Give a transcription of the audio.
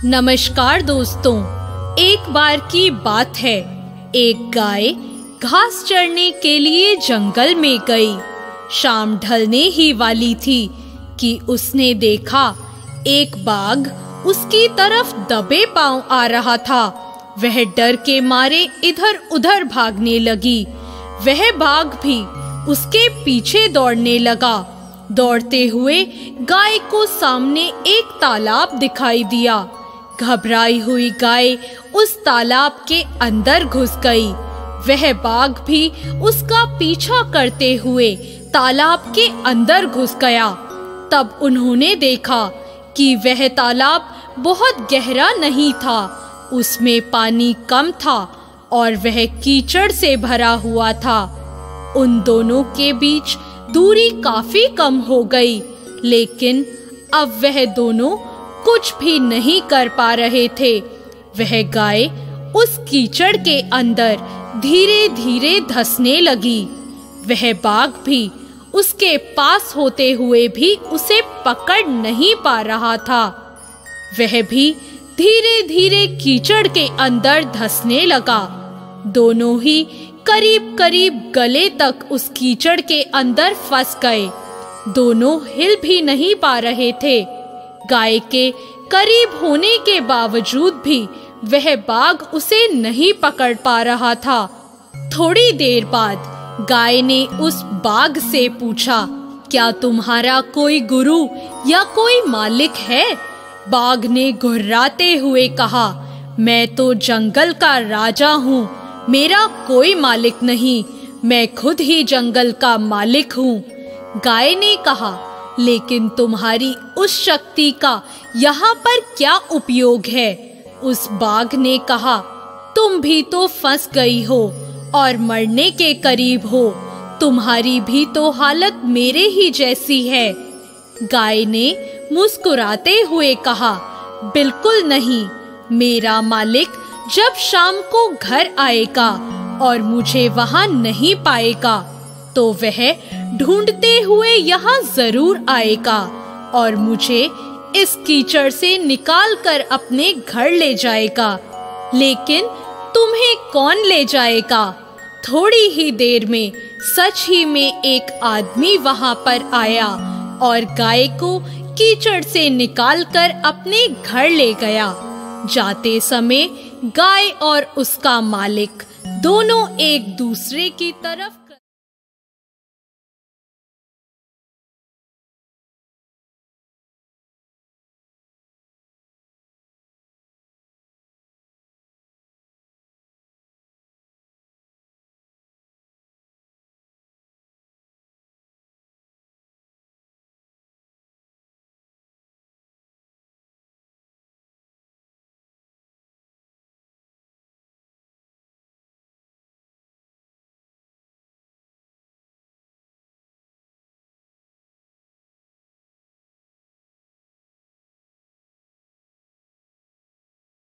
नमस्कार दोस्तों, एक बार की बात है। एक गाय घास चरने के लिए जंगल में गई। शाम ढलने ही वाली थी कि उसने देखा एक बाघ उसकी तरफ दबे पांव आ रहा था। वह डर के मारे इधर उधर भागने लगी। वह बाघ भी उसके पीछे दौड़ने लगा। दौड़ते हुए गाय को सामने एक तालाब दिखाई दिया। घबराई हुई गाय उस तालाब के अंदर घुस गई। वह बाघ भी उसका पीछा करते हुए तालाब के अंदर घुस गया। तब उन्होंने देखा कि वह तालाब बहुत गहरा नहीं था, उसमें पानी कम था और वह कीचड़ से भरा हुआ था। उन दोनों के बीच दूरी काफी कम हो गई, लेकिन अब वह दोनों कुछ भी नहीं कर पा रहे थे। वह गाय उस कीचड़ के अंदर धीरे धीरे धंसने लगी। वह बाघ भी उसके पास होते हुए भी उसे पकड़ नहीं पा रहा था। वह भी धीरे धीरे कीचड़ के अंदर धंसने लगा। दोनों ही करीब करीब गले तक उस कीचड़ के अंदर फंस गए। दोनों हिल भी नहीं पा रहे थे। गाय के करीब होने के बावजूद भी वह बाघ उसे नहीं पकड़ पा रहा था। थोड़ी देर बाद गाय ने उस बाघ से पूछा, क्या तुम्हारा कोई गुरु या कोई मालिक है? बाघ ने घुर्राते हुए कहा, मैं तो जंगल का राजा हूँ, मेरा कोई मालिक नहीं, मैं खुद ही जंगल का मालिक हूँ। गाय ने कहा, लेकिन तुम्हारी उस शक्ति का यहाँ पर क्या उपयोग है? उस बाघ ने कहा, तुम भी तो फंस गई हो और मरने के करीब हो। तुम्हारी भी तो हालत मेरे ही जैसी है। गाय ने मुस्कुराते हुए कहा, बिल्कुल नहीं, मेरा मालिक जब शाम को घर आएगा और मुझे वहां नहीं पाएगा तो वह ढूंढते हुए यहाँ जरूर आएगा और मुझे इस कीचड़ से निकाल कर अपने घर ले जाएगा। लेकिन तुम्हें कौन ले जाएगा? थोड़ी ही देर में सच ही में एक आदमी वहां पर आया और गाय को कीचड़ से निकालकर अपने घर ले गया। जाते समय गाय और उसका मालिक दोनों एक दूसरे की तरफ